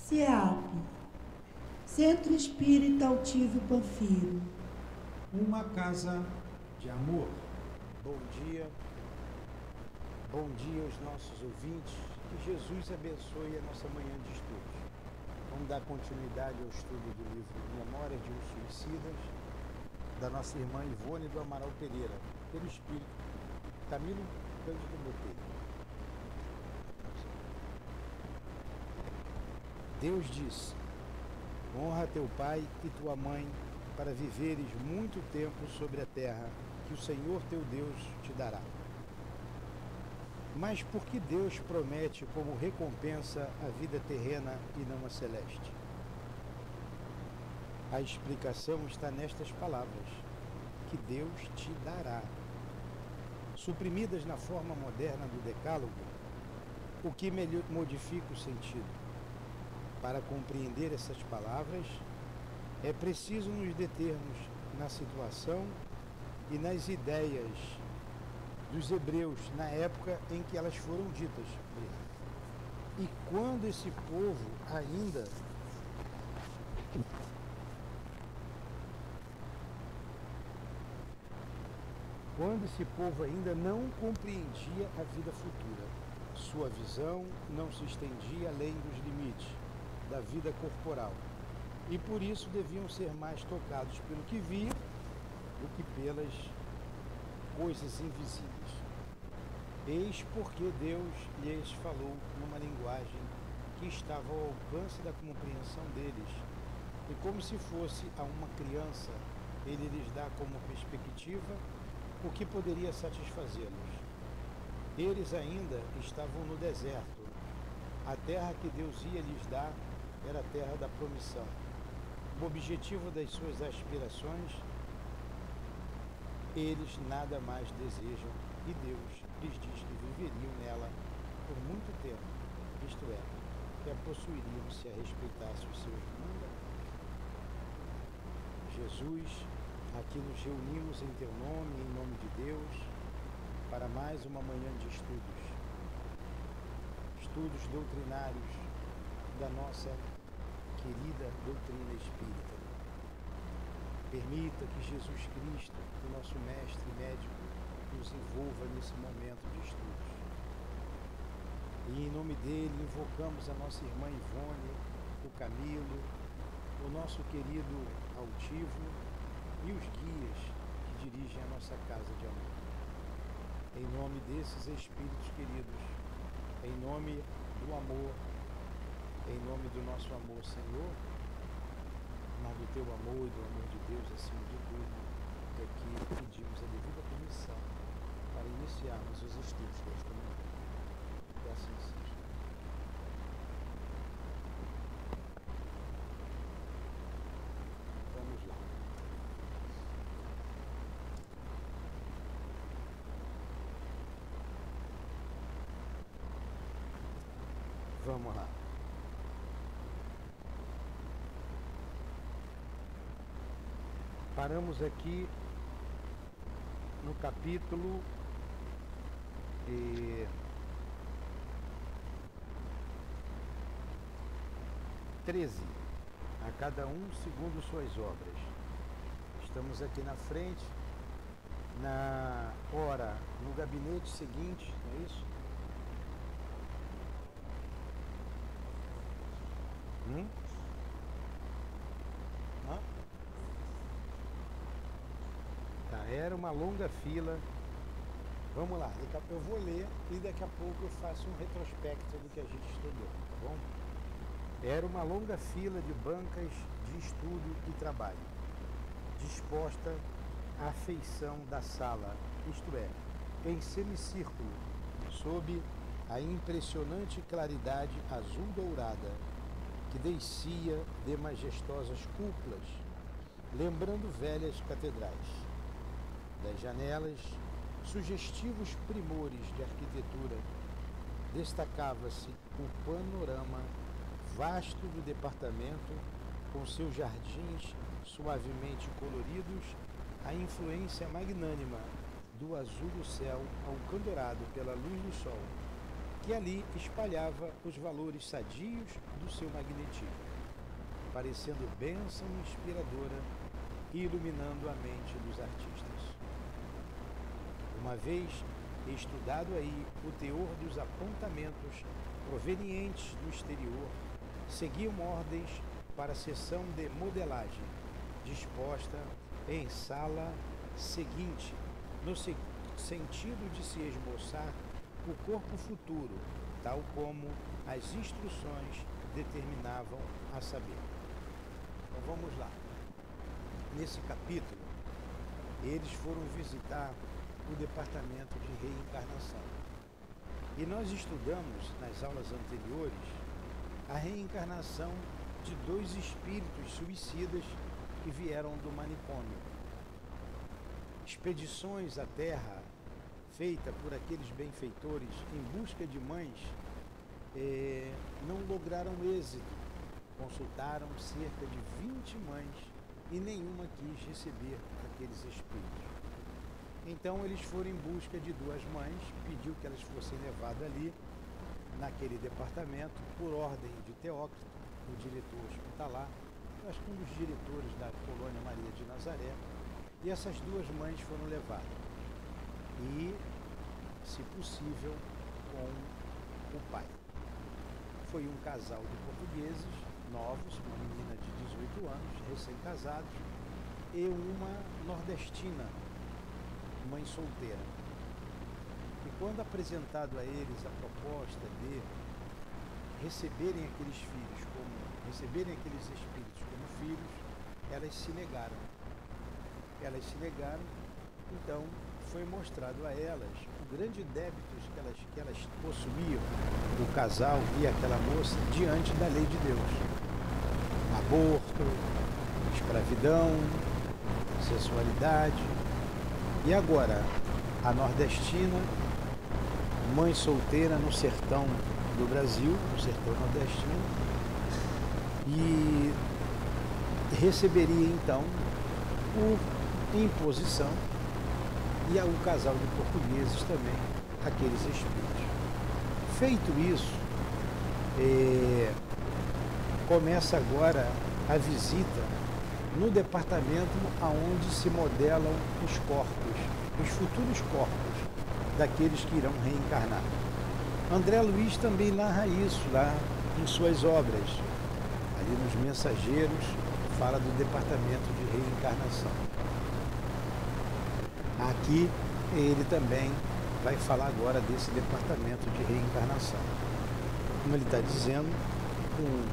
CEAP, Centro Espírita Altivo Panfiro. Uma casa de amor. Bom dia aos nossos ouvintes, que Jesus abençoe a nossa manhã de estudos. Vamos dar continuidade ao estudo do livro Memória de um Suicidas, da nossa irmã Ivone do Amaral Pereira, pelo Espírito Camilo Cândido Botelho. Deus disse: honra teu pai e tua mãe, para viveres muito tempo sobre a terra, que o Senhor teu Deus te dará. Mas por que Deus promete como recompensa a vida terrena e não a celeste? A explicação está nestas palavras, que Deus te dará. Suprimidas na forma moderna do Decálogo, o que modifica o sentido. Para compreender essas palavras, é preciso nos determos na situação e nas ideias dos hebreus na época em que elas foram ditas. E quando esse povo ainda não compreendia a vida futura, sua visão não se estendia além dos limites da vida corporal, e por isso deviam ser mais tocados pelo que viam do que pelas coisas invisíveis. Eis porque Deus lhes falou numa linguagem que estava ao alcance da compreensão deles, e como se fosse a uma criança, ele lhes dá como perspectiva o que poderia satisfazê-los. Eles ainda estavam no deserto. A terra que Deus ia lhes dar era a terra da promissão. O objetivo das suas aspirações, eles nada mais desejam, e Deus lhes diz que viveriam nela por muito tempo, isto é, que a possuiriam se a respeitasse os seus mandamentos. Jesus, aqui nos reunimos em teu nome, em nome de Deus, para mais uma manhã de estudos doutrinários da nossa querida doutrina espírita. Permita que Jesus Cristo, o nosso mestre e médico, nos envolva nesse momento de estudos. E em nome dele invocamos a nossa irmã Ivone, o Camilo, o nosso querido Altivo e os guias que dirigem a nossa casa de amor. Em nome desses espíritos queridos, em nome do amor, em nome do nosso amor, Senhor, mas do teu amor e do amor de Deus acima de tudo, é que pedimos a devida permissão para iniciarmos os estudos desta manhã. Que assim seja. Vamos lá. Vamos lá. Paramos aqui no capítulo 13, a cada um segundo suas obras. Estamos aqui na frente, no gabinete seguinte, não é isso? Era uma longa fila. Vamos lá, eu vou ler e daqui a pouco eu faço um retrospecto do que a gente estudou, tá bom? Era uma longa fila de bancas de estudo e trabalho, disposta à feição da sala, isto é, em semicírculo, sob a impressionante claridade azul-dourada que descia de majestosas cúpulas, lembrando velhas catedrais. Das janelas, sugestivos primores de arquitetura, destacava-se o panorama vasto do departamento, com seus jardins suavemente coloridos, a influência magnânima do azul do céu alcandorado pela luz do sol, que ali espalhava os valores sadios do seu magnetismo, parecendo bênção inspiradora e iluminando a mente dos artistas. Uma vez estudado aí o teor dos apontamentos provenientes do exterior, seguiam ordens para a sessão de modelagem, disposta em sala seguinte, no sentido de se esboçar o corpo futuro, tal como as instruções determinavam a saber. Então vamos lá. Nesse capítulo, eles foram visitar o departamento de reencarnação. E nós estudamos, nas aulas anteriores, a reencarnação de 2 espíritos suicidas que vieram do manicômio. Expedições à Terra, feita por aqueles benfeitores em busca de mães, não lograram êxito. Consultaram cerca de 20 mães e nenhuma quis receber aqueles espíritos. Então eles foram em busca de 2 mães, pediu que elas fossem levadas ali, naquele departamento, por ordem de Teócrito, o diretor hospitalar, acho que um dos diretores da colônia Maria de Nazaré, e essas 2 mães foram levadas. E, se possível, com o pai. Foi um casal de portugueses, novos, uma menina de 18 anos, recém-casados, e uma nordestina, mãe solteira. E quando apresentado a eles a proposta de receberem aqueles espíritos como filhos, elas se negaram. Então foi mostrado a elas o grande débito que elas possuíam, o casal e aquela moça, diante da lei de Deus. Aborto, escravidão, sexualidade. E agora, a nordestina, mãe solteira no sertão do Brasil, no sertão nordestino, e receberia então, por imposição, e o casal de portugueses também, aqueles espíritos. Feito isso, começa agora a visita no departamento onde se modelam os corpos, os futuros corpos daqueles que irão reencarnar. André Luiz também narra isso lá em suas obras. Ali nos Mensageiros fala do departamento de reencarnação. Aqui ele também vai falar agora desse departamento de reencarnação. Como ele está dizendo, um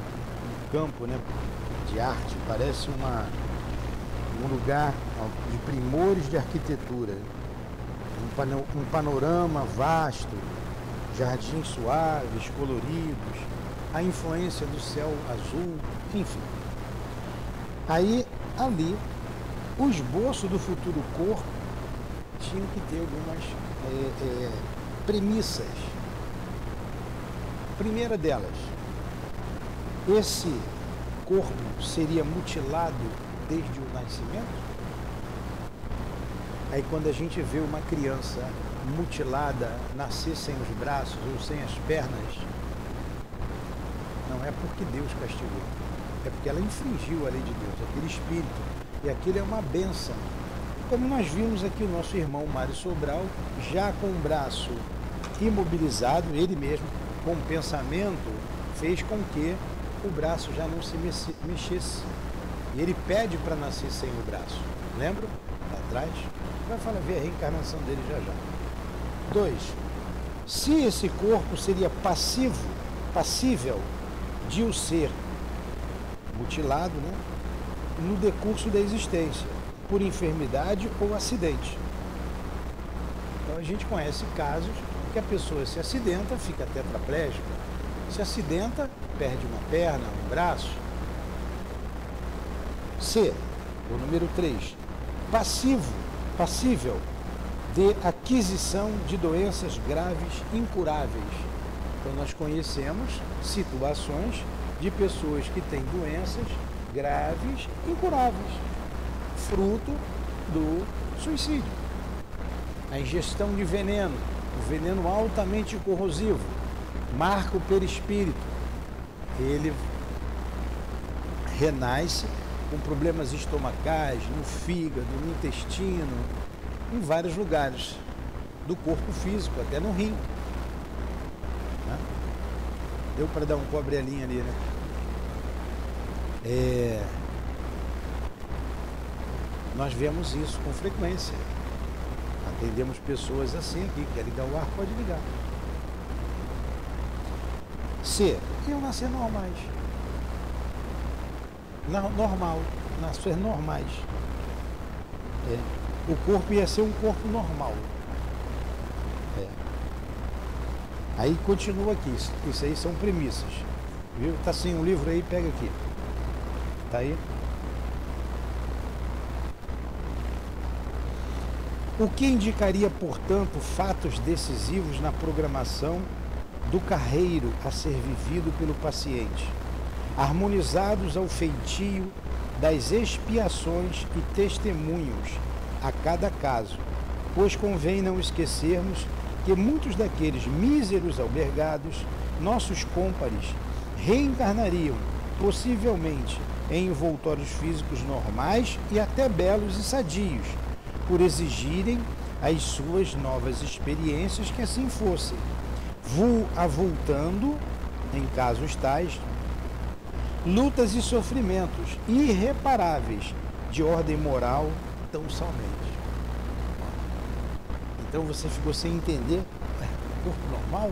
campo, né, de arte, parece um lugar de primores de arquitetura, um panorama vasto, jardins suaves, coloridos, a influência do céu azul, enfim. Aí, ali, o esboço do futuro corpo tinha que ter algumas premissas. Primeira delas, esse corpo seria mutilado desde o nascimento? Aí quando a gente vê uma criança mutilada nascer sem os braços ou sem as pernas, não é porque Deus castigou, é porque ela infringiu a lei de Deus, aquele espírito, e aquilo é uma bênção. Como nós vimos aqui o nosso irmão Mário Sobral, já com o braço imobilizado, ele mesmo, com o pensamento, fez com que o braço já não se mexesse. E ele pede para nascer sem o braço. Lembra? Lá atrás. Vai falar, ver a reencarnação dele já já. 2. Se esse corpo seria passível de o ser mutilado, né, no decurso da existência, por enfermidade ou acidente. Então a gente conhece casos que a pessoa se acidenta, fica tetraplégica. Se acidenta, perde uma perna, um braço. C, o número 3, passível de aquisição de doenças graves incuráveis. Então nós conhecemos situações de pessoas que têm doenças graves incuráveis, fruto do suicídio. A ingestão de veneno, o veneno altamente corrosivo, marca o perispírito. Ele renasce com problemas estomacais, no fígado, no intestino, em vários lugares do corpo físico, até no rim. Né? Deu para dar um cobrelinho ali, né? Nós vemos isso com frequência. Atendemos pessoas assim aqui, quer ligar o ar, pode ligar. C, iam nascer normais. Normal, nascer normais. O corpo ia ser um corpo normal. Aí continua aqui, isso aí são premissas. Viu? Tá sem um livro aí, pega aqui. Tá aí? O que indicaria, portanto, fatos decisivos na programação do carreiro a ser vivido pelo paciente, harmonizados ao feitio das expiações e testemunhos a cada caso, pois convém não esquecermos que muitos daqueles míseros albergados, nossos cômpares, reencarnariam, possivelmente, em envoltórios físicos normais e até belos e sadios, por exigirem as suas novas experiências que assim fossem, avultando, em casos tais, lutas e sofrimentos irreparáveis de ordem moral tão somente. Então você ficou sem entender, corpo normal,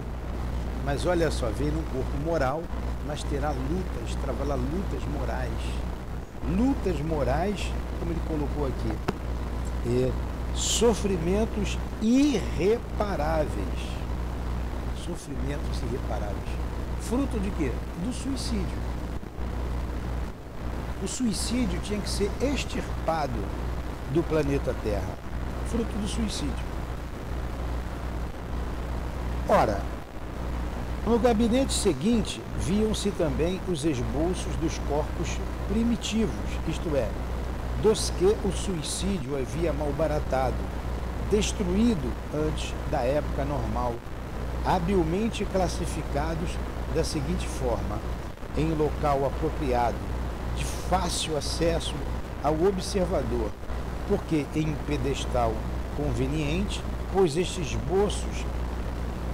mas olha só, veio num corpo moral, mas terá lutas, trabalhar lutas morais. Lutas morais, como ele colocou aqui, sofrimentos irreparáveis. Sofrimentos irreparáveis. Fruto de quê? Do suicídio. O suicídio tinha que ser extirpado do planeta Terra. Fruto do suicídio. Ora, no gabinete seguinte, viam-se também os esboços dos corpos primitivos, isto é, dos que o suicídio havia malbaratado, destruído antes da época normal, habilmente classificados da seguinte forma, em local apropriado, de fácil acesso ao observador, porque em pedestal conveniente, pois estes esboços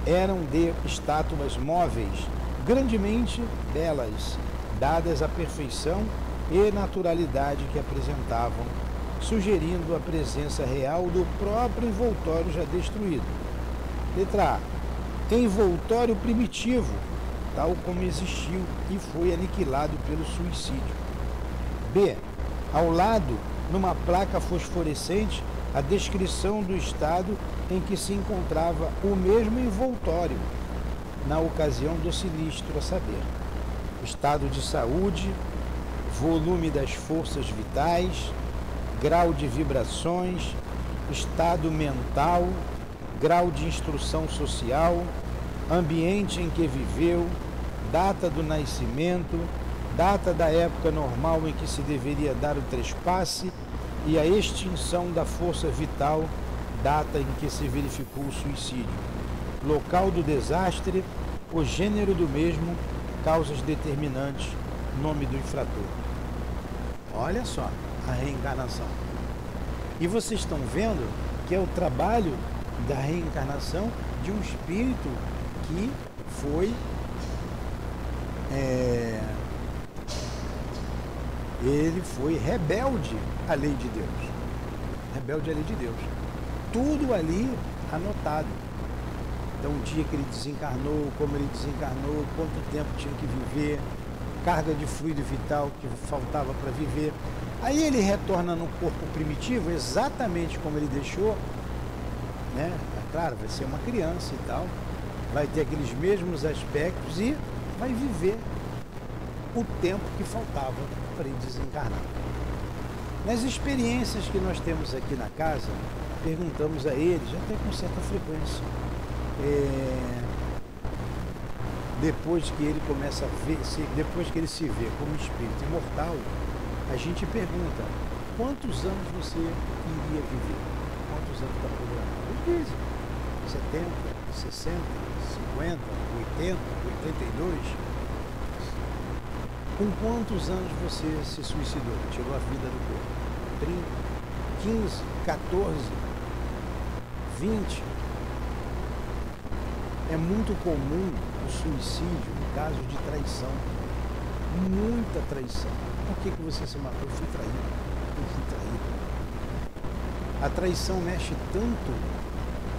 eram de estátuas móveis, grandemente belas, dadas à perfeição e naturalidade que apresentavam, sugerindo a presença real do próprio envoltório já destruído. Letra A. Envoltório primitivo, tal como existiu e foi aniquilado pelo suicídio. B. Ao lado, numa placa fosforescente, a descrição do estado em que se encontrava o mesmo envoltório na ocasião do sinistro, a saber, estado de saúde, volume das forças vitais, grau de vibrações, estado mental, grau de instrução social, ambiente em que viveu, data do nascimento, data da época normal em que se deveria dar o trespasse e a extinção da força vital, data em que se verificou o suicídio, local do desastre, o gênero do mesmo, causas determinantes, nome do infrator. Olha só a reencarnação. E vocês estão vendo que é o trabalho da reencarnação de um espírito que foi ele foi rebelde à lei de Deus. Rebelde à lei de Deus. Tudo ali anotado. Então, o dia que ele desencarnou, como ele desencarnou, quanto tempo tinha que viver, carga de fluido vital que faltava para viver. Aí ele retorna no corpo primitivo, exatamente como ele deixou, né? É claro, vai ser uma criança e tal, vai ter aqueles mesmos aspectos e vai viver o tempo que faltava para ele desencarnar. Nas experiências que nós temos aqui na casa, perguntamos a eles, até com certa frequência, depois que ele começa a ver, depois que ele se vê como espírito imortal, a gente pergunta, quantos anos você iria viver? Quantos anos está programado? Eles dizem, 70, 60, 50. 50, 80, 82, com quantos anos você se suicidou? Tirou a vida do corpo? 30, 15, 14, 20? É muito comum o suicídio no caso de traição. Muita traição. Por que você se matou? Eu fui traído. Eu fui traído. A traição mexe tanto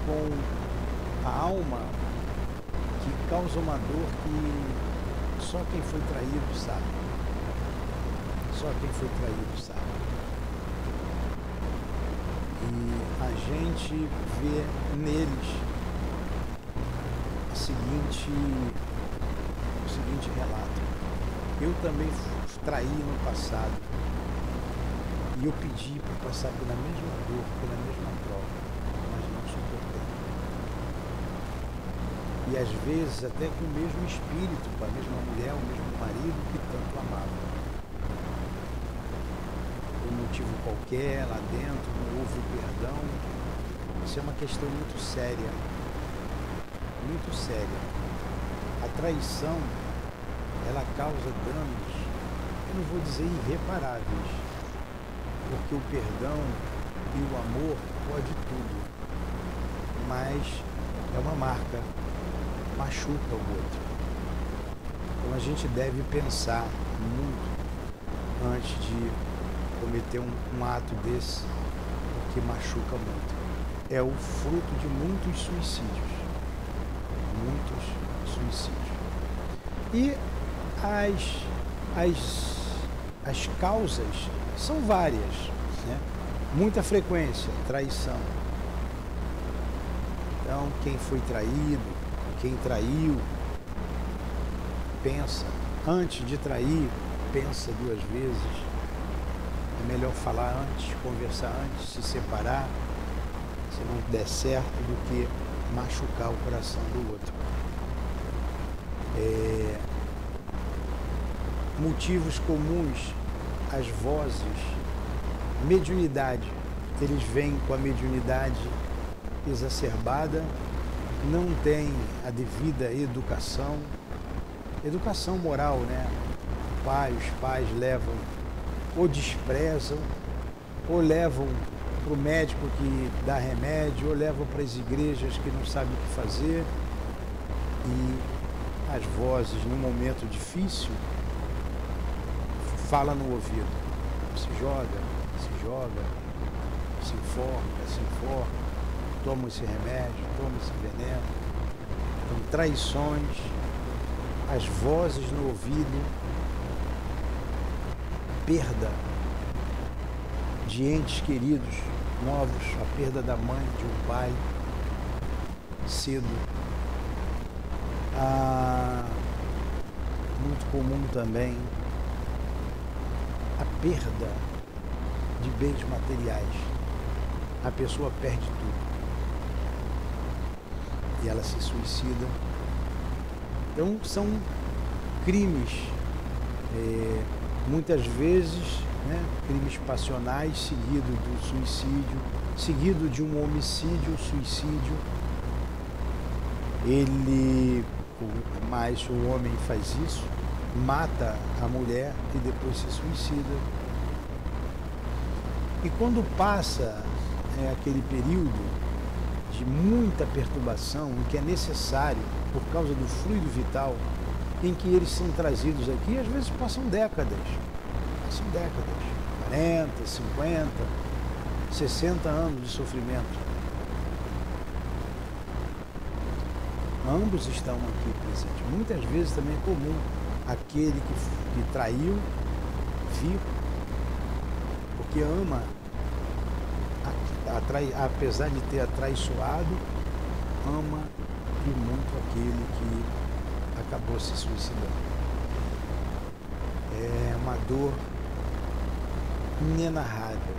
com a alma que causa uma dor que só quem foi traído sabe. Só quem foi traído sabe. E a gente vê neles o seguinte relato. Eu também traí no passado e eu pedi para passar pela mesma dor, pela mesma prova, mas não suportei. E às vezes até com o mesmo espírito, com a mesma mulher, o mesmo marido que tanto amava. Por um motivo qualquer, lá dentro, não houve perdão. Isso é uma questão muito séria. Muito séria. A traição, ela causa danos, eu não vou dizer irreparáveis, porque o perdão e o amor pode tudo, mas é uma marca, machuca o outro. Então a gente deve pensar muito antes de cometer um ato desse, porque machuca muito. É o fruto de muitos suicídios. Muitos suicídios. E as causas são várias, né? Muita frequência, traição. Então, quem foi traído, quem traiu, pensa, antes de trair, pensa 2 vezes. É melhor falar antes, conversar antes, se separar, se não der certo, do que machucar o coração do outro. Motivos comuns, as vozes, mediunidade. Eles vêm com a mediunidade exacerbada, não têm a devida educação moral, né? Os pais levam, ou desprezam, ou levam para o médico que dá remédio, ou levam para as igrejas que não sabem o que fazer. E as vozes, num momento difícil, fala no ouvido, se joga, se enforca, toma esse remédio, toma esse veneno. Então, traições, as vozes no ouvido, perda de entes queridos novos, a perda da mãe, de um pai, cedo. Muito comum também a perda de bens materiais. A pessoa perde tudo e ela se suicida. Então são crimes, muitas vezes, né, crimes passionais, seguido do suicídio, seguido de um homicídio, suicídio. Mas o homem faz isso, mata a mulher e depois se suicida. E quando passa aquele período de muita perturbação, em que é necessário, por causa do fluido vital, em que eles são trazidos aqui, às vezes passam décadas, 40, 50, 60 anos de sofrimento. Ambos estão aqui presentes. Muitas vezes também é comum aquele que traiu vir, porque ama, apesar de ter atraiçoado, ama e muito aquele que acabou se suicidando. É uma dor inenarrável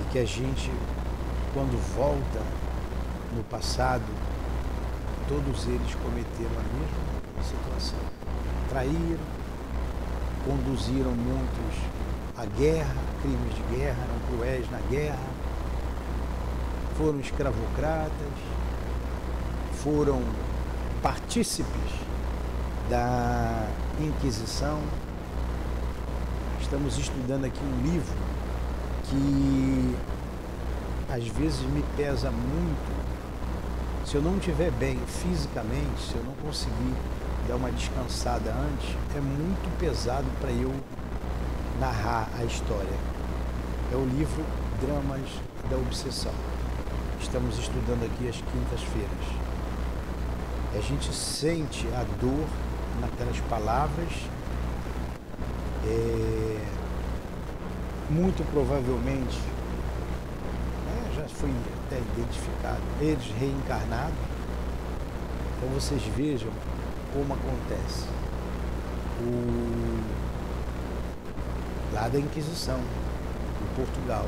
e que a gente, quando volta no passado, todos eles cometeram a mesma situação. Traíram, conduziram muitos à guerra, crimes de guerra, eram cruéis na guerra, foram escravocratas, foram partícipes da Inquisição. Estamos estudando aqui um livro que às vezes me pesa muito. Se eu não estiver bem fisicamente, se eu não conseguir dar uma descansada antes, é muito pesado para eu narrar a história. É o livro Dramas da Obsessão. Estamos estudando aqui às quintas-feiras. A gente sente a dor naquelas palavras. Muito provavelmente, já foi até identificado, eles reencarnados. Então vocês vejam como acontece. Lá da Inquisição, em Portugal,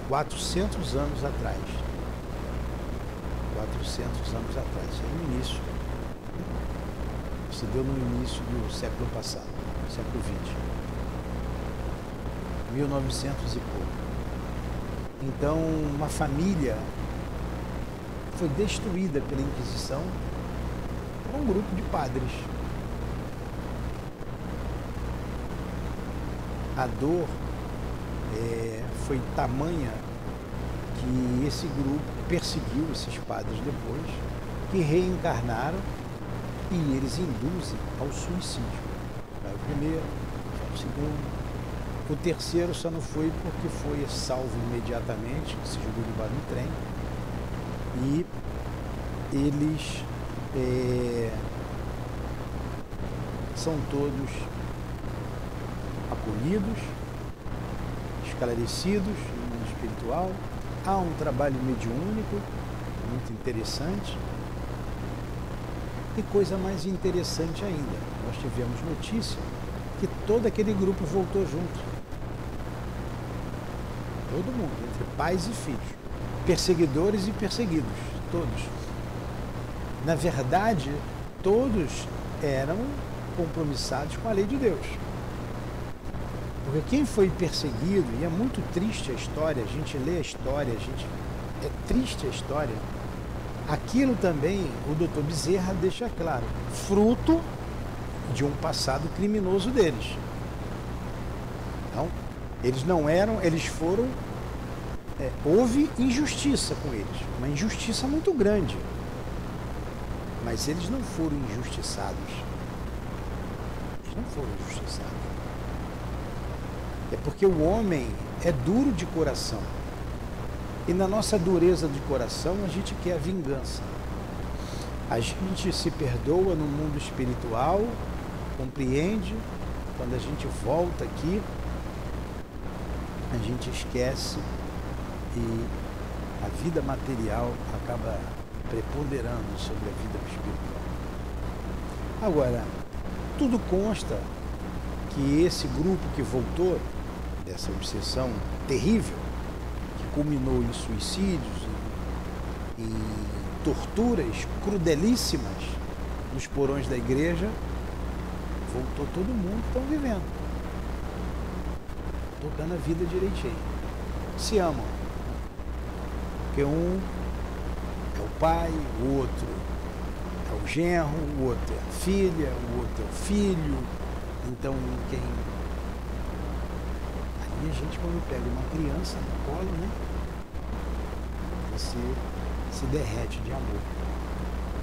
400 anos atrás. 400 anos atrás, é no início. Se deu no início do século passado, século XX. 1900 e pouco. Então, uma família foi destruída pela Inquisição por um grupo de padres. A dor foi tamanha que esse grupo perseguiu esses padres depois, que reencarnaram e eles induzem ao suicídio. Vai o primeiro, vai o segundo. O terceiro só não foi porque foi salvo imediatamente, se jogou debaixo do trem. E eles são todos acolhidos, esclarecidos no mundo espiritual. Há um trabalho mediúnico muito interessante. E coisa mais interessante ainda, nós tivemos notícia que todo aquele grupo voltou junto. Todo mundo, entre pais e filhos, perseguidores e perseguidos, todos. Na verdade, todos eram compromissados com a lei de Deus. Porque quem foi perseguido, e é muito triste a história, a gente lê a história, é triste a história, aquilo também o Dr. Bezerra deixa claro, fruto de um passado criminoso deles. Então, eles não eram, eles foram, houve injustiça com eles, uma injustiça muito grande, mas eles não foram injustiçados. Eles não foram injustiçados. É porque o homem é duro de coração. E na nossa dureza de coração a gente quer a vingança. A gente se perdoa no mundo espiritual, compreende, quando a gente volta aqui, a gente esquece e a vida material acaba preponderando sobre a vida espiritual. Agora, tudo consta que esse grupo que voltou dessa obsessão terrível, que culminou em suicídios e torturas crudelíssimas nos porões da igreja, voltou todo mundo, estão vivendo, tocando a vida direitinho, se amam, porque um é o pai, o outro é o genro, o outro é a filha, o outro é o filho. Então, aí a gente, quando pega uma criança no colo, né, você se derrete de amor,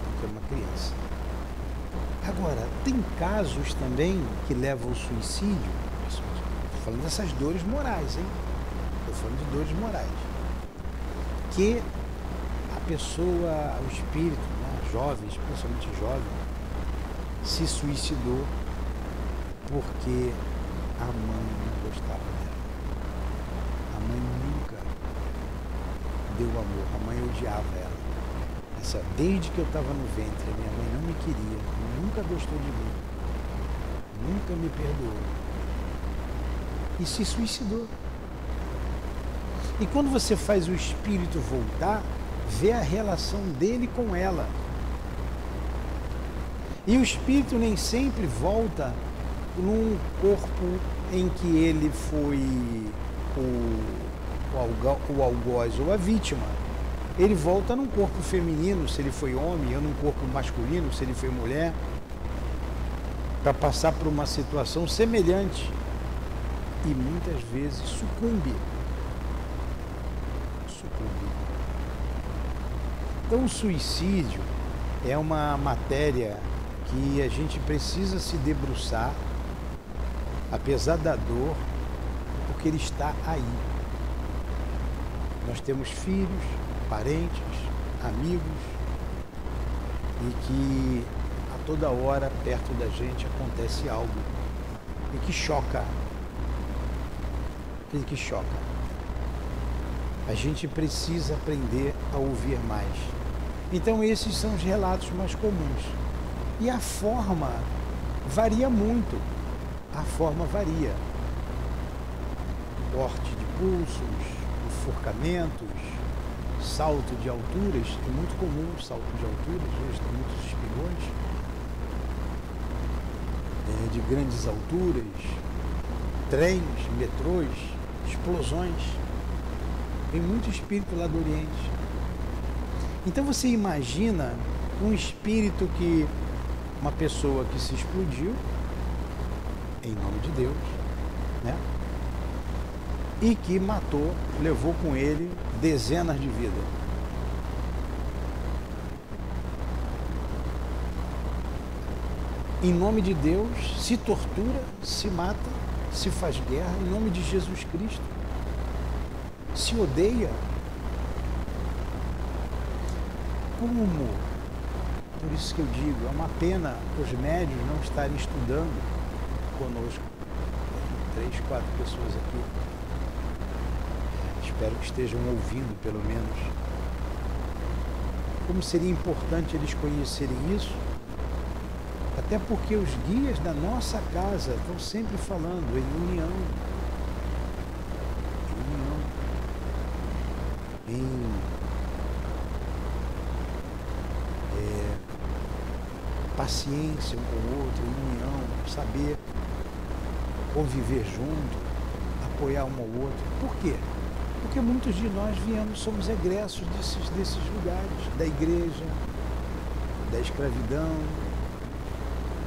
porque é uma criança. Agora, tem casos também que levam ao suicídio, estou falando dessas dores morais, hein? Estou falando de dores morais, que a pessoa, o espírito, né, jovem, especialmente jovem, se suicidou porque a mãe não gostava dela. A mãe nunca deu amor, a mãe odiava ela. Desde que eu estava no ventre, a minha mãe não me queria, nunca gostou de mim, nunca me perdoou. E se suicidou. E quando você faz o espírito voltar, vê a relação dele com ela. E o espírito nem sempre volta num corpo em que ele foi o algoz ou a vítima. ele volta num corpo feminino, se ele foi homem, ou num corpo masculino, se ele foi mulher, para passar por uma situação semelhante e muitas vezes sucumbe. Então o suicídio é uma matéria que a gente precisa se debruçar, apesar da dor, porque ele está aí. Nós temos filhos, parentes, amigos, e que a toda hora perto da gente acontece algo e que choca. A gente precisa aprender a ouvir mais. Então esses são os relatos mais comuns. E a forma varia muito. Corte de pulsos, enforcamentos, salto de alturas. É muito comum o salto de alturas, hoje tem muitos espigões. De grandes alturas, trens, metrôs, explosões. Tem muito espírito lá do Oriente. Então você imagina um espírito uma pessoa que se explodiu, em nome de Deus, né? E que matou, levou com ele dezenas de vidas. Em nome de Deus, se tortura, se mata, se faz guerra, em nome de Jesus Cristo. Se odeia. Como? Por isso que eu digo, é uma pena os médios não estarem estudando conosco. 3, 4 pessoas aqui. Espero que estejam ouvindo, pelo menos. Como seria importante eles conhecerem isso? Até porque os guias da nossa casa estão sempre falando em união. Paciência um com o outro, em união, saber conviver junto, apoiar um ao outro. Por quê? Porque muitos de nós somos egressos desses lugares, da igreja, da escravidão,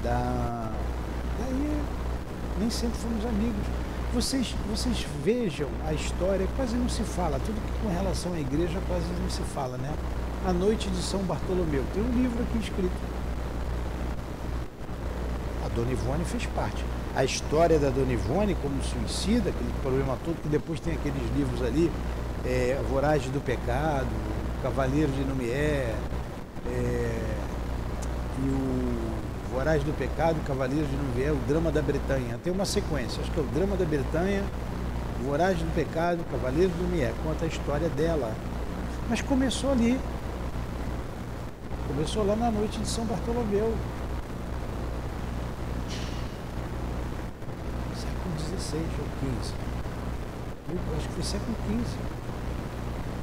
daí nem sempre fomos amigos. Vocês vejam a história, quase não se fala, tudo que com relação à igreja quase não se fala, né? A Noite de São Bartolomeu, tem um livro aqui escrito. A Dona Ivone fez parte. A história da Dona Ivone como suicida, aquele problema todo, que depois tem aqueles livros ali, A Voragem do Pecado, Cavaleiro de Lumière, e o Voragem do Pecado, Cavaleiro de Lumière, o Drama da Bretanha. Tem uma sequência, acho que é o Drama da Bretanha, Voragem do Pecado, Cavaleiro de Lumière, conta a história dela. Mas começou ali. Começou lá na Noite de São Bartolomeu. Século XVI ou XV. Eu acho que foi século XV.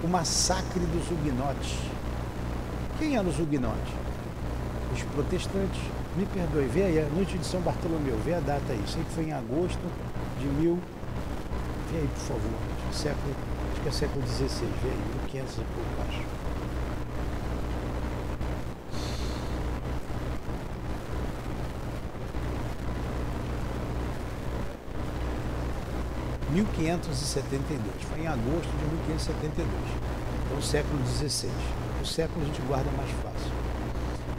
O massacre dos huguenotes. Quem eram os huguenotes? Os protestantes. Me perdoe, vê aí a Noite de São Bartolomeu, vê a data aí. Sei que foi em agosto de 1000. Vê aí, por favor. Acho que é século XVI, vê aí, 1500 e pouco, acho. Foi em agosto de 1572. Então, século XVI. O século a gente guarda mais fácil.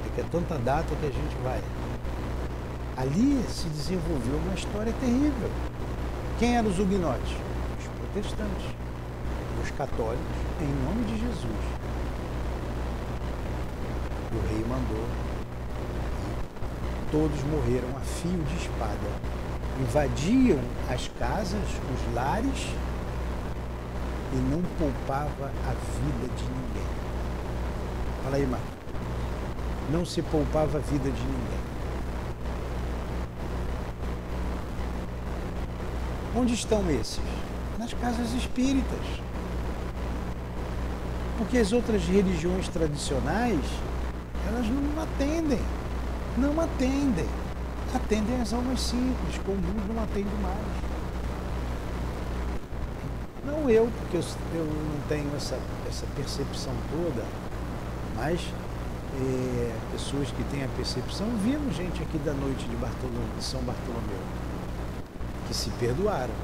É que é tanta data que a gente vai. Ali se desenvolveu uma história terrível. Quem eram os huguenotes? Os protestantes. Os católicos, em nome de Jesus. O rei mandou. Todos morreram a fio de espada. Invadiam as casas, os lares, e não poupava a vida de ninguém. Fala aí, Marcos. Não se poupava a vida de ninguém. Onde estão esses? Nas casas espíritas. Porque as outras religiões tradicionais, elas não atendem. Não atendem. Atendem as almas simples, comuns não atendem mais. Não eu, porque eu não tenho essa percepção toda, mas pessoas que têm a percepção, vimos gente aqui da noite de São Bartolomeu, que se perdoaram,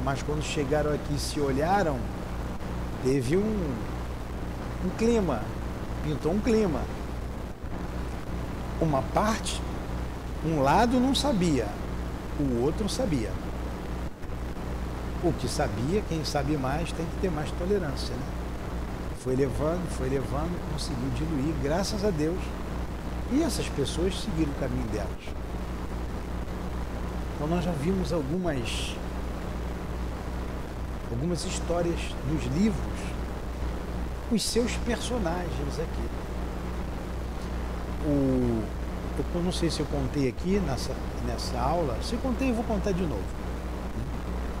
mas quando chegaram aqui e se olharam, teve um clima, pintou um clima. Uma parte, um lado não sabia, o outro sabia. O que sabia, quem sabe mais, tem que ter mais tolerância, né? Foi levando, conseguiu diluir, graças a Deus. E essas pessoas seguiram o caminho delas. Então nós já vimos algumas histórias dos livros, os seus personagens aqui. Eu não sei se eu contei aqui nessa aula, se eu contei eu vou contar de novo.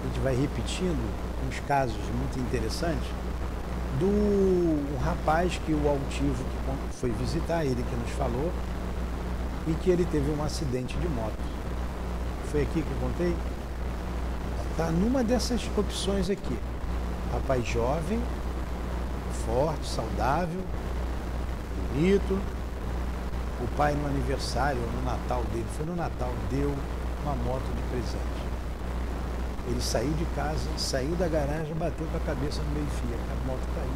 A gente vai repetindo uns casos muito interessantes do rapaz que o altivo que foi visitar, ele que nos falou, e que ele teve um acidente de moto. Foi aqui que eu contei? Está numa dessas opções aqui. Rapaz jovem, forte, saudável, bonito. O pai no aniversário, no Natal dele, foi no Natal, deu uma moto de presente. Ele saiu de casa, saiu da garagem, bateu com a cabeça no meio-fio, a moto caiu.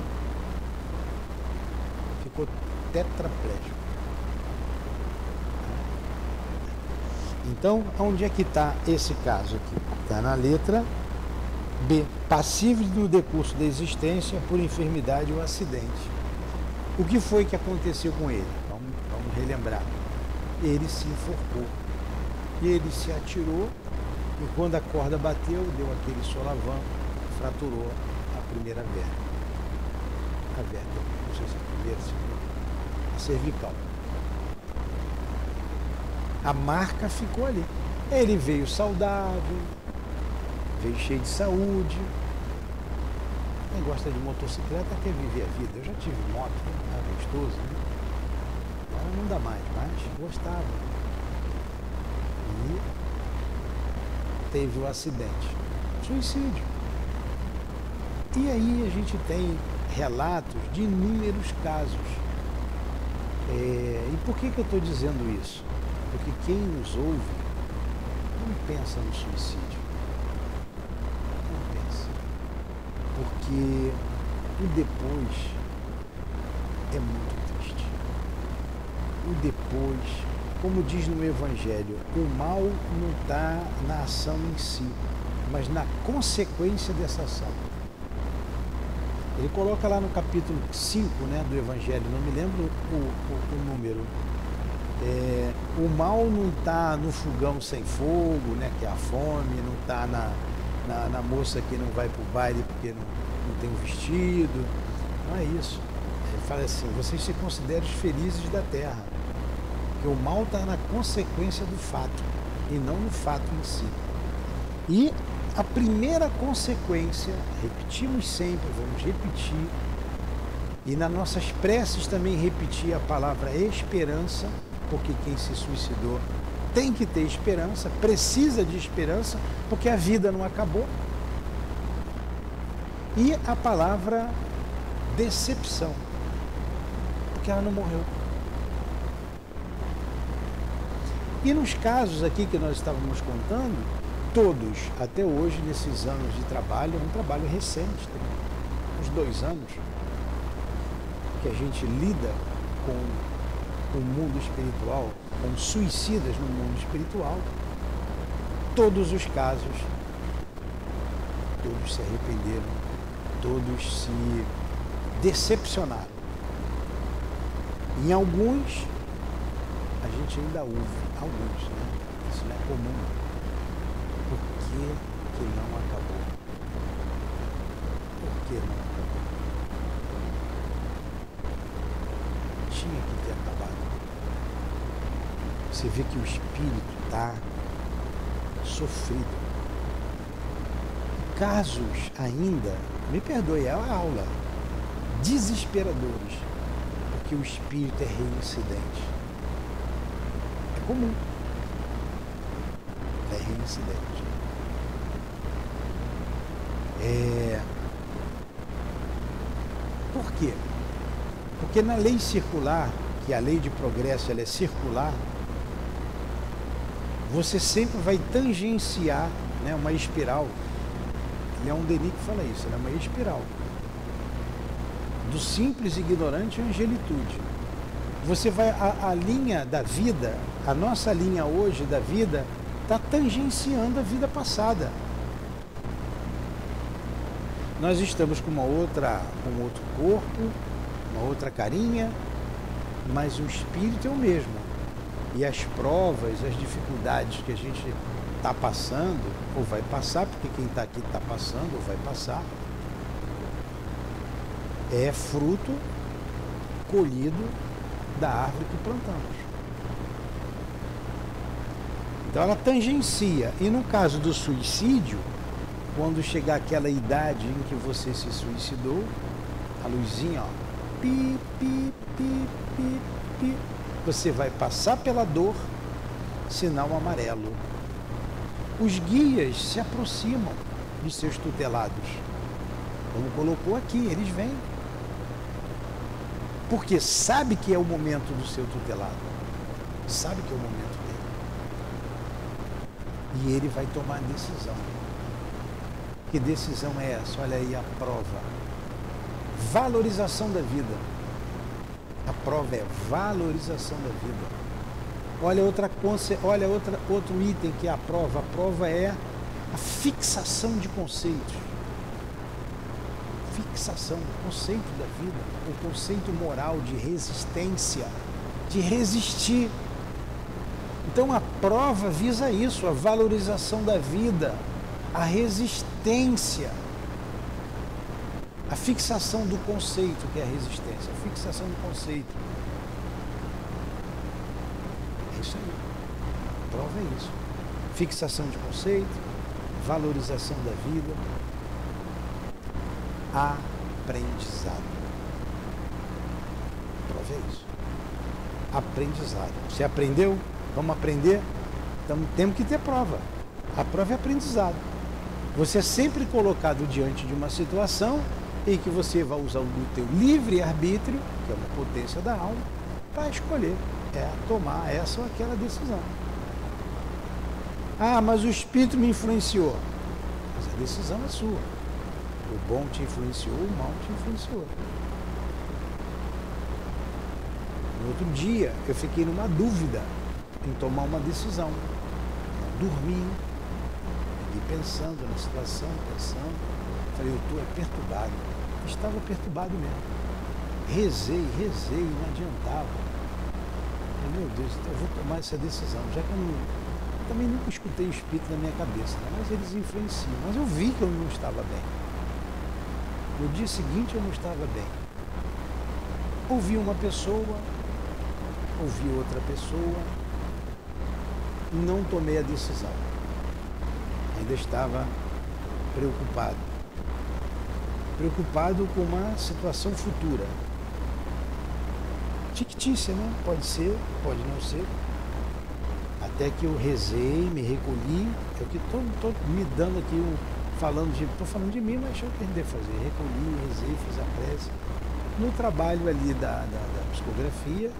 Ficou tetraplégico. Então, onde é que está esse caso aqui? Está na letra B. Passível no decurso da existência por enfermidade ou acidente. O que foi que aconteceu com ele? Vamos relembrar. Ele se enforcou. Ele se atirou e quando a corda bateu, deu aquele solavanco, fraturou a primeira vértebra. A vértebra, não sei se é a primeira, a cervical. A marca ficou ali. Ele veio saudável, veio cheio de saúde. Quem gosta de motocicleta quer viver a vida. Eu já tive moto, era gostoso, né? Agora não dá mais, mas gostava. E teve o acidente. Suicídio. E aí a gente tem relatos de inúmeros casos. E por que eu estou dizendo isso? Porque quem nos ouve não pensa no suicídio. Não pensa. Porque o depois é muito triste. O depois, como diz no Evangelho, o mal não está na ação em si, mas na consequência dessa ação. Ele coloca lá no capítulo 5, né, do Evangelho, não me lembro o número. O mal não está no fogão sem fogo, né, que é a fome, não está na moça que não vai para o baile porque não tem um vestido. Não é isso. Ele fala assim, vocês se consideram os felizes da terra. Porque o mal está na consequência do fato e não no fato em si. E a primeira consequência, repetimos sempre, vamos repetir, e nas nossas preces também repetir a palavra esperança, porque quem se suicidou tem que ter esperança, precisa de esperança, porque a vida não acabou. E a palavra decepção, porque ela não morreu. E nos casos aqui que nós estávamos contando, todos, até hoje, nesses anos de trabalho, um trabalho recente, uns 2 anos, que a gente lida com o mundo espiritual, com suicidas no mundo espiritual, todos os casos, todos se arrependeram, todos se decepcionaram. Em alguns, a gente ainda ouve, alguns, né? Isso não é comum. Por que não acabou? Por que não acabou? Tinha que ter acabado. Você vê que o espírito está sofrido. Casos ainda, me perdoe, é a aula, desesperadores, porque o espírito é reincidente. É comum. É reincidente. Por quê? Porque na lei circular, que a lei de progresso ela é circular, você sempre vai tangenciar, né, uma espiral. Leon Denis que fala isso, ela é uma espiral. Do simples, ignorante à angelitude. Você vai, a linha da vida, a nossa linha hoje da vida, está tangenciando a vida passada. Nós estamos com um outro corpo, uma outra carinha, mas o espírito é o mesmo. E as provas, as dificuldades que a gente está passando, ou vai passar, porque quem está aqui está passando, ou vai passar, é fruto colhido da árvore que plantamos. Então ela tangencia. E no caso do suicídio, quando chegar aquela idade em que você se suicidou, a luzinha, ó, pi, pi, pi, pi, pi, você vai passar pela dor, sinal amarelo. Os guias se aproximam dos seus tutelados. Como colocou aqui, eles vêm. Porque sabe que é o momento do seu tutelado. Sabe que é o momento dele. E ele vai tomar a decisão. Que decisão é essa? Olha aí a prova. Valorização da vida. A prova é valorização da vida. Olha outro item que é a prova. A prova é a fixação de conceitos. Fixação, o conceito da vida, o conceito moral de resistência, de resistir. Então a prova visa isso, a valorização da vida, a resistência, a fixação do conceito, que é a resistência, a fixação do conceito. É isso aí. A prova é isso. Fixação de conceito, valorização da vida, aprendizado. A prova é isso. Aprendizado. Você aprendeu? Vamos aprender? Então temos que ter prova. A prova é aprendizado. Você é sempre colocado diante de uma situação em que você vai usar o teu livre-arbítrio, que é uma potência da alma, para escolher, tomar essa ou aquela decisão. Ah, mas o espírito me influenciou. Mas a decisão é sua. O bom te influenciou, o mal te influenciou. No outro dia, eu fiquei numa dúvida em tomar uma decisão. Dormi, pensando na situação, falei, eu estou perturbado. Estava perturbado mesmo. Rezei, não adiantava. Falei, meu Deus, então eu vou tomar essa decisão, já que eu também nunca escutei o espírito na minha cabeça, né? Mas eles influenciam. Mas eu vi que eu não estava bem. No dia seguinte eu não estava bem. Ouvi uma pessoa, ouvi outra pessoa, não tomei a decisão. Ainda estava preocupado. Preocupado com uma situação futura. Fictícia, né? Pode ser, pode não ser. Até que eu rezei, me recolhi. Eu que estou me dando aqui estou falando de mim, mas eu queria fazer. Recolhi, rezei, fiz a prece. No trabalho ali da psicografia,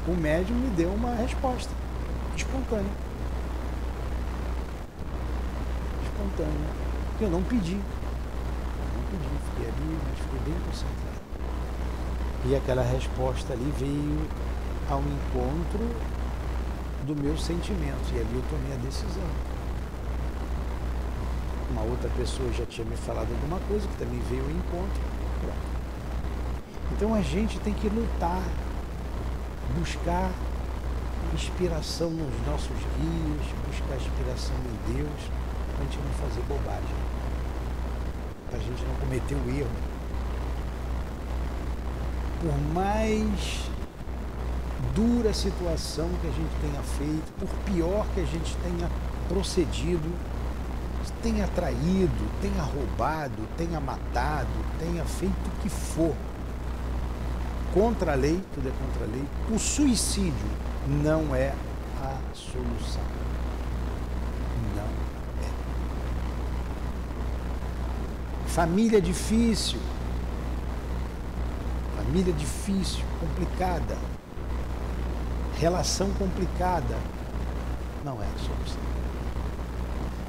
o médium me deu uma resposta espontânea. Que eu não pedi. Fiquei ali, mas fiquei bem concentrado. E aquela resposta ali veio ao encontro do meu sentimento. E ali eu tomei a decisão. Uma outra pessoa já tinha me falado alguma coisa que também veio ao encontro. Pronto. Então a gente tem que lutar, buscar inspiração nos nossos guias, buscar inspiração em Deus, para a gente não fazer bobagem, para a gente não cometer o erro. Por mais dura a situação que a gente tenha feito, por pior que a gente tenha procedido, tenha traído, tenha roubado, tenha matado, tenha feito o que for, contra a lei, tudo é contra a lei, o suicídio não é a solução. Não é. Família difícil, família difícil, complicada, relação complicada. Não é a solução.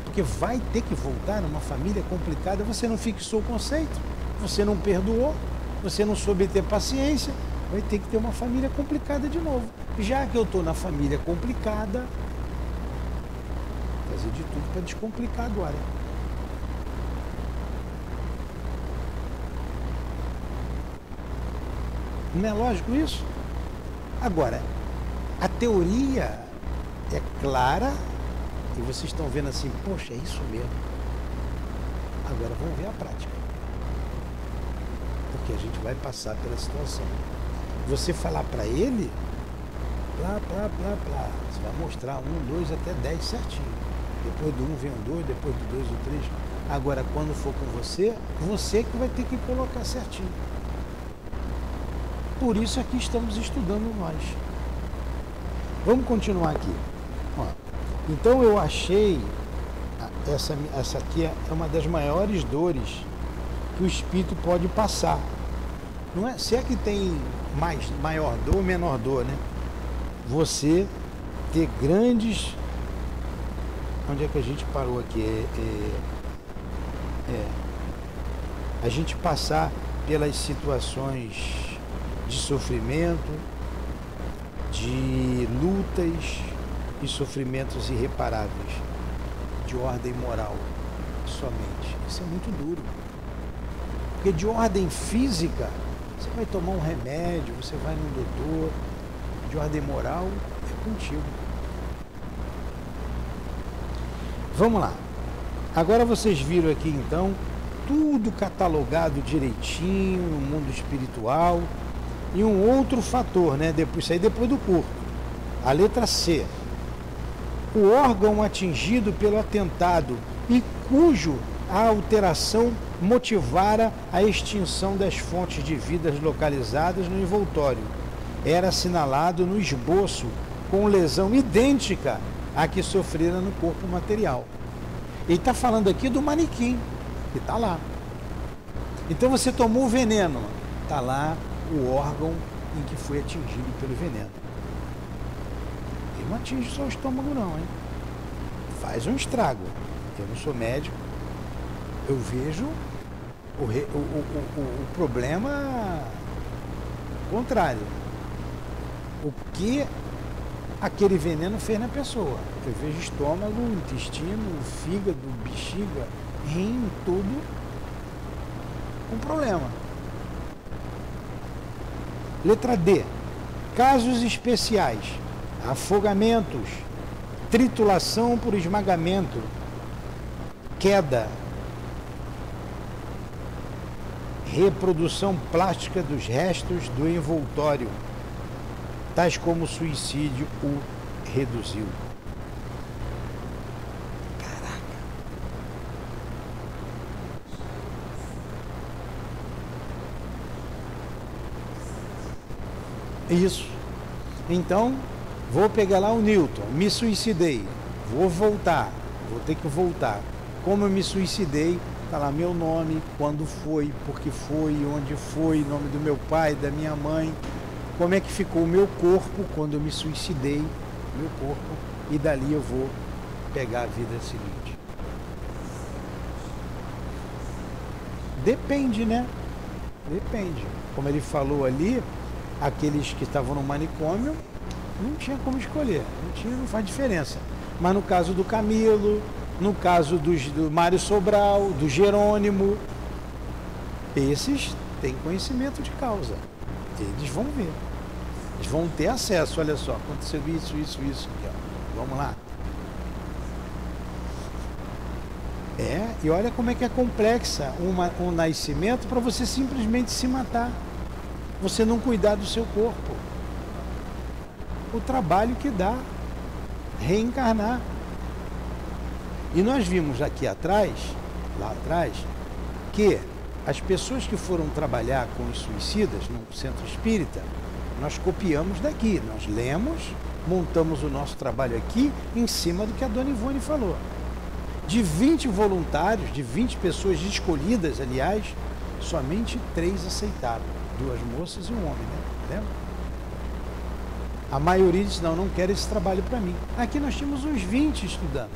Porque vai ter que voltar numa família complicada, você não fixou o conceito, você não perdoou, você não soube ter paciência, vai ter que ter uma família complicada de novo. Já que eu estou na família complicada, fazer de tudo para descomplicar agora. Não é lógico isso? Agora, a teoria é clara e vocês estão vendo assim, poxa, é isso mesmo. Agora vamos ver a prática. Porque a gente vai passar pela situação. Você falar para ele, blá, blá, blá, blá. Você vai mostrar 1, 2 até 10 certinho. Depois do 1 vem o 2, depois do 2 o 3. Agora, quando for com você que vai ter que colocar certinho. Por isso aqui estamos estudando nós. Vamos continuar aqui. Ó, então eu achei, essa aqui é uma das maiores dores que o espírito pode passar. Não é, se é que tem maior dor ou menor dor, né? Você ter grandes... Onde é que a gente parou aqui? A gente passar pelas situações de sofrimento, de lutas e sofrimentos irreparáveis, de ordem moral, somente. Isso é muito duro. Porque de ordem física, você vai tomar um remédio, você vai no doutor. De ordem moral, é contigo. Vamos lá. Agora vocês viram aqui, então, tudo catalogado direitinho no mundo espiritual. E um outro fator, né? Isso aí depois do corpo. A letra C. O órgão atingido pelo atentado e cujo a alteração motivara a extinção das fontes de vida localizadas no envoltório. Era assinalado no esboço com lesão idêntica à que sofrera no corpo material. Ele está falando aqui do manequim, que está lá. Então você tomou o veneno, está lá o órgão em que foi atingido pelo veneno. Ele não atinge só o estômago não, hein? Faz um estrago. Eu não sou médico, eu vejo o problema contrário. O que aquele veneno fez na pessoa. Eu vejo estômago, intestino, fígado, bexiga, rim, tudo com problema. Letra D. Casos especiais. Afogamentos, tritulação por esmagamento, queda, reprodução plástica dos restos do envoltório, tais como suicídio o reduziu. Caraca! Isso. Então, vou pegar lá o Newton, me suicidei, vou voltar, vou ter que voltar. Como eu me suicidei, está lá meu nome, quando foi, por que foi, onde foi, nome do meu pai, da minha mãe, como é que ficou o meu corpo quando eu me suicidei, meu corpo, e dali eu vou pegar a vida seguinte. Depende, né? Depende. Como ele falou ali, aqueles que estavam no manicômio, não tinha como escolher, não faz diferença. Mas no caso do Camilo, no caso do Mário Sobral, do Jerônimo, esses têm conhecimento de causa. Eles vão ver. Eles vão ter acesso. Olha só, aconteceu isso. Aqui, ó. Vamos lá. E olha como é que é complexa um nascimento para você simplesmente se matar. Você não cuidar do seu corpo. O trabalho que dá reencarnar. E nós vimos aqui atrás, lá atrás, que as pessoas que foram trabalhar com os suicidas no centro espírita, nós copiamos daqui, nós lemos, montamos o nosso trabalho aqui em cima do que a dona Ivone falou. De 20 voluntários, de 20 pessoas escolhidas, aliás, somente 3 aceitaram. 2 moças e um homem, né? Lembra? A maioria disse, não quero esse trabalho para mim. Aqui nós tínhamos uns 20 estudando.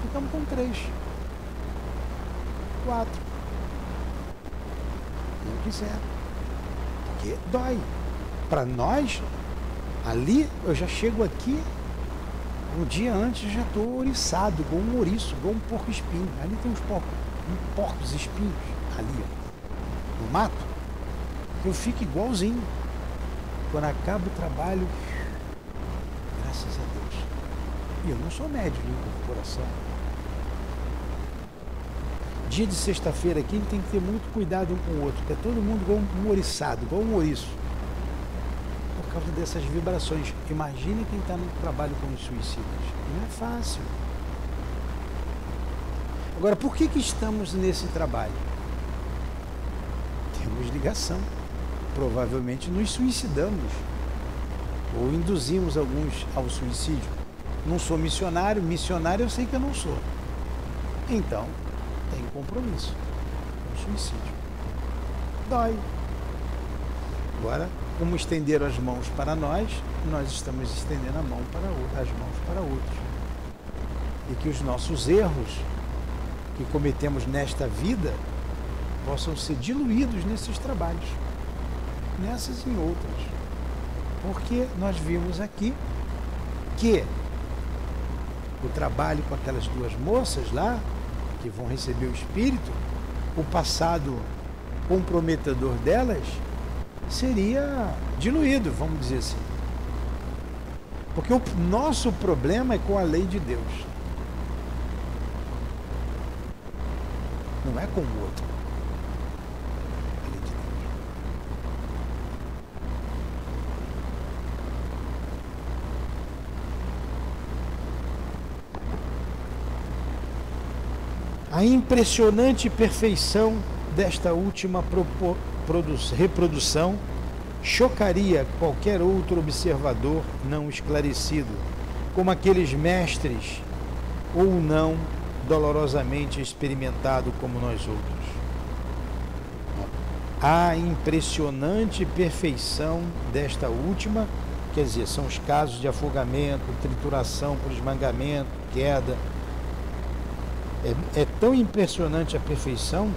Ficamos com 3. 4. Não quiseram. Porque dói. Para nós, ali, eu já chego aqui, um dia antes eu já estou ouriçado, igual um ouriço, igual um porco espinho. Ali tem uns porcos espinhos, ali, ó, no mato. Eu fico igualzinho. Quando acaba o trabalho, graças a Deus. E eu não sou médico de incorporação. Dia de sexta-feira aqui, ele tem que ter muito cuidado um com o outro, porque é todo mundo igual um ouriçado, igual um ouriço. Por causa dessas vibrações. Imagine quem está no trabalho com os suicidas. Não é fácil. Agora, por que estamos nesse trabalho? Temos ligação. Provavelmente nos suicidamos. Ou induzimos alguns ao suicídio. Não sou missionário eu sei que eu não sou. Então, tem compromisso com o suicídio. Dói. Agora, como estenderam as mãos para nós estamos estendendo as mãos para outros. E que os nossos erros que cometemos nesta vida possam ser diluídos nesses trabalhos, nessas e em outras. Porque nós vimos aqui que o trabalho com aquelas 2 moças lá, que vão receber o espírito, o passado comprometedor delas seria diluído, vamos dizer assim. Porque o nosso problema é com a lei de Deus. Não é com o outro. A lei de Deus. A impressionante perfeição desta última reprodução chocaria qualquer outro observador não esclarecido, como aqueles mestres ou não dolorosamente experimentado como nós outros. A impressionante perfeição desta última, quer dizer, são os casos de afogamento, trituração por esmagamento, queda. É tão impressionante a perfeição,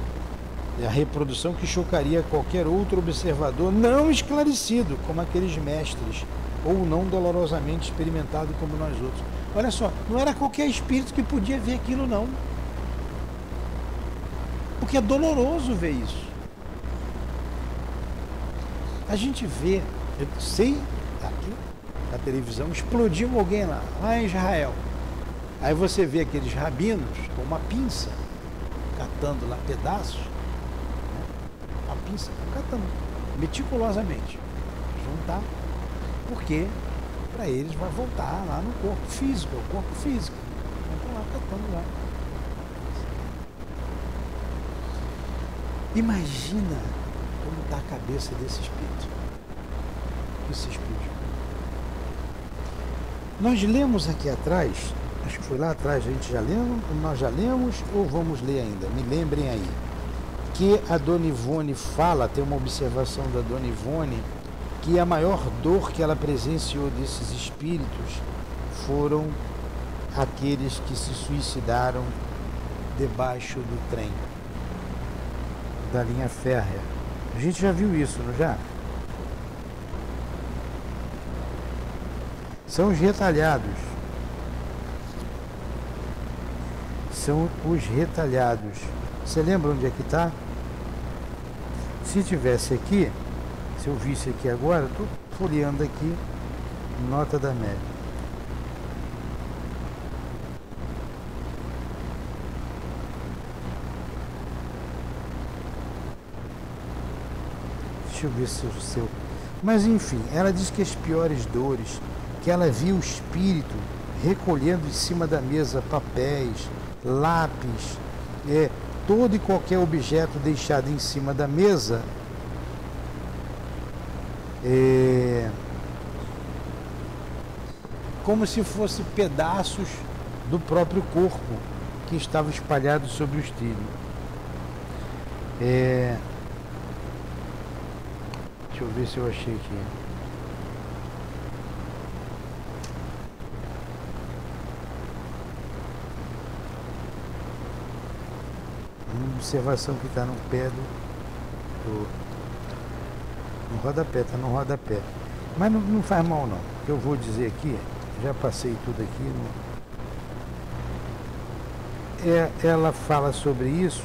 a reprodução, que chocaria qualquer outro observador não esclarecido, como aqueles mestres, ou não dolorosamente experimentado como nós outros. Olha só, não era qualquer espírito que podia ver aquilo, não. Porque é doloroso ver isso. A gente vê, eu sei, aqui na televisão, explodiu alguém lá em Israel. Aí você vê aqueles rabinos com uma pinça, catando lá pedaços, pinça, catando meticulosamente, juntar, porque para eles vai voltar lá no corpo físico, é o corpo físico. Então lá catando lá. Imagina como está a cabeça desse espírito que se explodiu. Nós lemos aqui atrás, acho que foi lá atrás, nós já lemos ou vamos ler ainda? Me lembrem aí. Que a Dona Ivone fala, tem uma observação da Dona Ivone, que a maior dor que ela presenciou desses espíritos foram aqueles que se suicidaram debaixo do trem, da linha férrea. A gente já viu isso, não já? São os retalhados. São os retalhados. Você lembra onde é que está? Se tivesse aqui, se eu visse aqui agora, estou folheando aqui, nota da média. Deixa eu ver se o seu... Mas enfim, ela diz que as piores dores, que ela viu o espírito recolhendo em cima da mesa papéis, lápis, todo e qualquer objeto deixado em cima da mesa, como se fossem pedaços do próprio corpo que estava espalhado sobre os trilhos. Deixa eu ver se eu achei aqui. Uma observação que está no pé no rodapé, está no rodapé. Mas não faz mal não. O que eu vou dizer aqui, já passei tudo aqui. Ela fala sobre isso,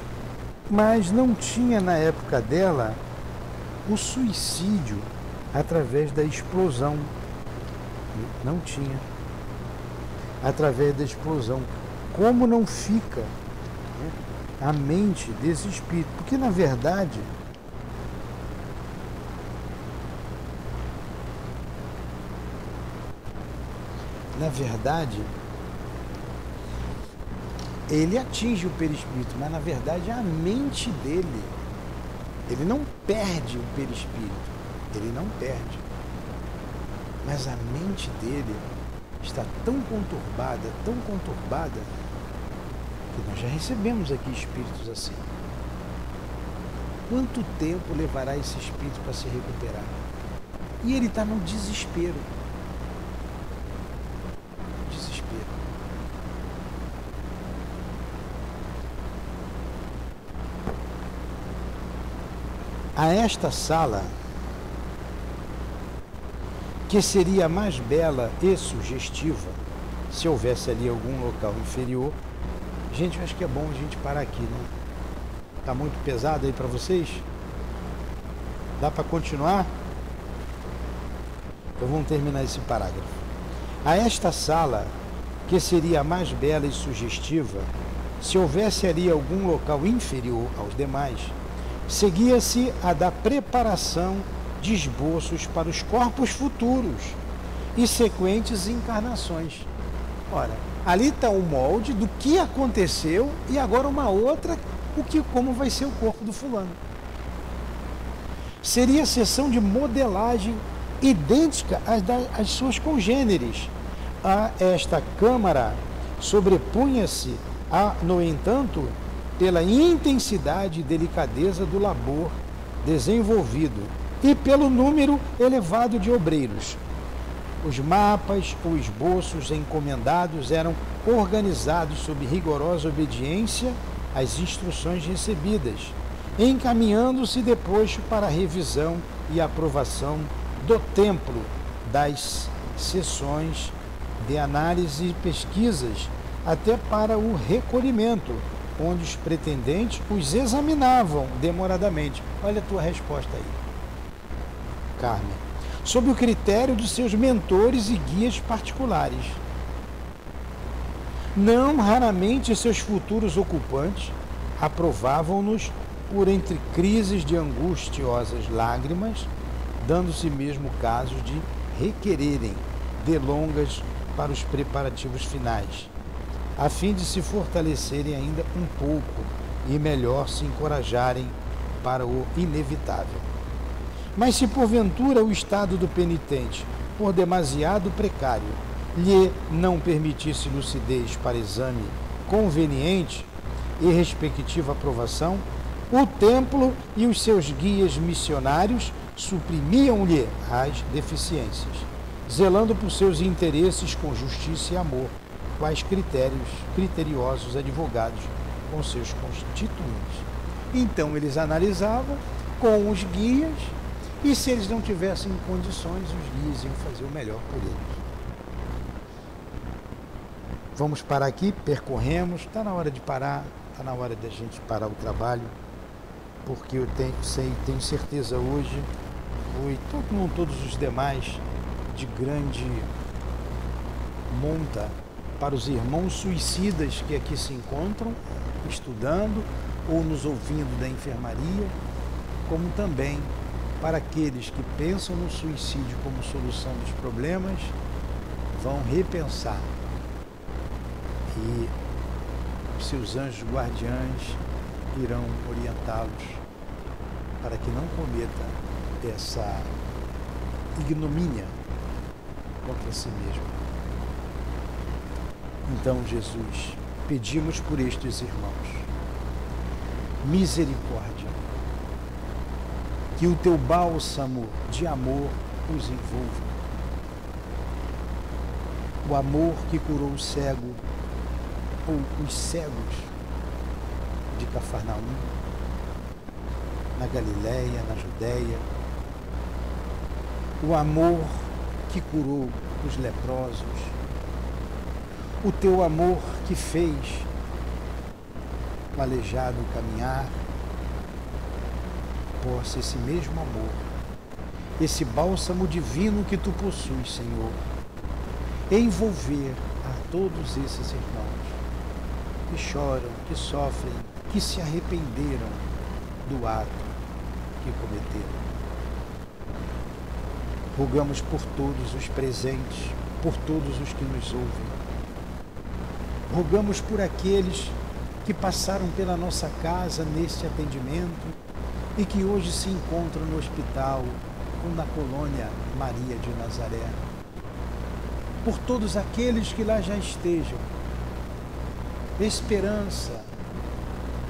mas não tinha na época dela o suicídio através da explosão. Não tinha. Através da explosão. Como não fica, né, a mente desse espírito? Porque na verdade ele atinge o perispírito, mas na verdade é a mente dele. Ele não perde o perispírito, ele não perde. Mas a mente dele está tão conturbada, que nós já recebemos aqui espíritos assim. Quanto tempo levará esse espírito para se recuperar? E ele está no desespero. A esta sala, que seria mais bela e sugestiva, se houvesse ali algum local inferior. Gente, eu acho que é bom a gente parar aqui, né? Tá muito pesado aí para vocês? Dá para continuar? Então vamos terminar esse parágrafo. A esta sala, que seria mais bela e sugestiva, se houvesse ali algum local inferior aos demais, seguia-se a da preparação de esboços para os corpos futuros e sequentes encarnações. Ora, ali está o molde do que aconteceu e agora uma outra, como vai ser o corpo do fulano. Seria a sessão de modelagem idêntica às suas congêneres. A esta câmara sobrepunha-se, no entanto, pela intensidade e delicadeza do labor desenvolvido e pelo número elevado de obreiros. Os mapas ou esboços encomendados eram organizados sob rigorosa obediência às instruções recebidas, encaminhando-se depois para a revisão e aprovação do templo das sessões de análise e pesquisas, até para o recolhimento, onde os pretendentes os examinavam demoradamente. Olha a tua resposta aí, Carmen. Sob o critério de seus mentores e guias particulares. Não raramente seus futuros ocupantes aprovavam-nos por entre crises de angustiosas lágrimas, dando-se mesmo casos de requererem delongas para os preparativos finais, a fim de se fortalecerem ainda um pouco e melhor se encorajarem para o inevitável. Mas se porventura o estado do penitente, por demasiado precário, lhe não permitisse lucidez para exame conveniente e respectiva aprovação, o templo e os seus guias missionários suprimiam-lhe as deficiências, zelando por seus interesses com justiça e amor, quais criteriosos advogados com seus constituintes. Então eles analisavam com os guias, e se eles não tivessem condições, os guias iam fazer o melhor por eles. Vamos parar aqui, percorremos, está na hora de parar, está na hora da gente parar o trabalho, porque eu tenho certeza hoje, como todos os demais, de grande monta para os irmãos suicidas que aqui se encontram, estudando ou nos ouvindo da enfermaria, como também para aqueles que pensam no suicídio como solução dos problemas, vão repensar e seus anjos guardiães irão orientá-los para que não cometa essa ignomínia contra si mesmo. Então, Jesus, pedimos por estes irmãos misericórdia que o teu bálsamo de amor os envolva. O amor que curou o cego, ou os cegos de Cafarnaum, na Galiléia, na Judéia. O amor que curou os leprosos. O teu amor que fez o aleijado caminhar. Possa esse mesmo amor, esse bálsamo divino que tu possuis, Senhor, envolver a todos esses irmãos que choram, que sofrem, que se arrependeram do ato que cometeram. Rogamos por todos os presentes, por todos os que nos ouvem. Rogamos por aqueles que passaram pela nossa casa neste atendimento e que hoje se encontram no hospital ou na colônia Maria de Nazaré. Por todos aqueles que lá já estejam. Esperança,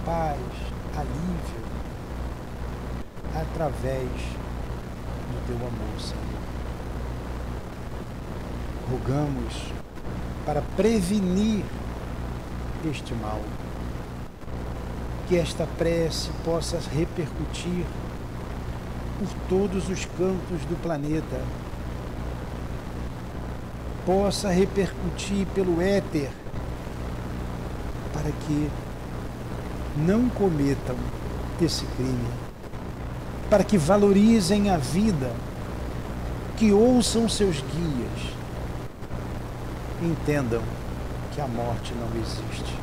paz, alívio, através do teu amor, Senhor. Rogamos para prevenir este mal, que esta prece possa repercutir por todos os cantos do planeta, possa repercutir pelo éter, para que não cometam esse crime, para que valorizem a vida, que ouçam seus guias, entendam que a morte não existe.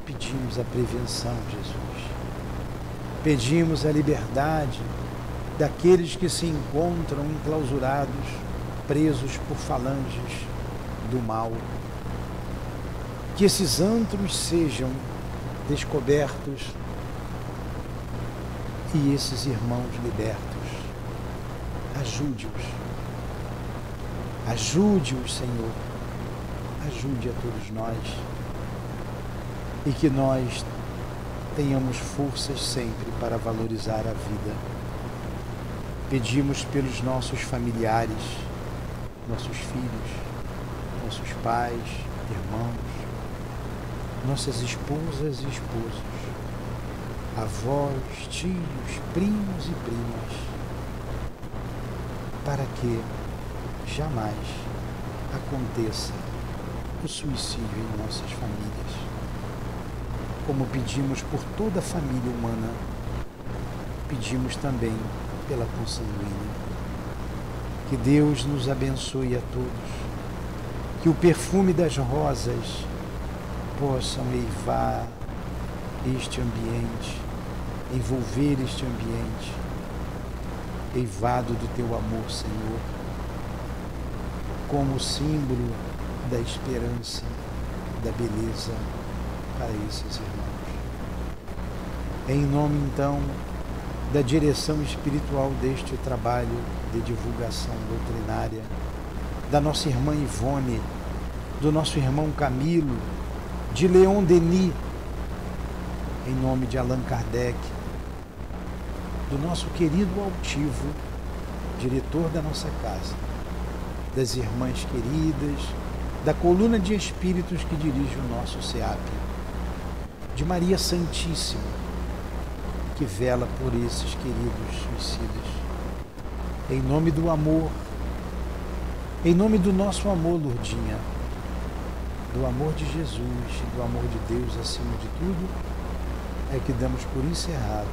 Pedimos a prevenção, Jesus. Pedimos a liberdade daqueles que se encontram enclausurados, presos por falanges do mal. Que esses antros sejam descobertos e esses irmãos libertos. Ajude-os. Ajude-os, Senhor. Ajude a todos nós. E que nós tenhamos forças sempre para valorizar a vida. Pedimos pelos nossos familiares, nossos filhos, nossos pais, irmãos, nossas esposas e esposos, avós, tios, primos e primas, para que jamais aconteça o suicídio em nossas famílias. Como pedimos por toda a família humana, pedimos também pela consanguínea. Que Deus nos abençoe a todos, que o perfume das rosas possam eivar este ambiente, envolver este ambiente, eivado do teu amor, Senhor, como símbolo da esperança, da beleza para esses irmãos. Em nome, então, da direção espiritual deste trabalho de divulgação doutrinária, da nossa irmã Ivone, do nosso irmão Camilo, de Leon Denis, em nome de Allan Kardec, do nosso querido altivo, diretor da nossa casa, das irmãs queridas, da coluna de espíritos que dirige o nosso SEAP, de Maria Santíssima, que vela por esses queridos suicidas. Em nome do amor, em nome do nosso amor, Lourdinha, do amor de Jesus e do amor de Deus acima de tudo, é que damos por encerrado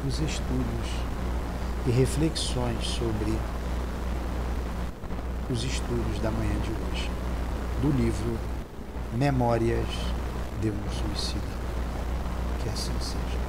os estudos e reflexões sobre os estudos da manhã de hoje, do livro Memórias de um Suicida. Que assim seja.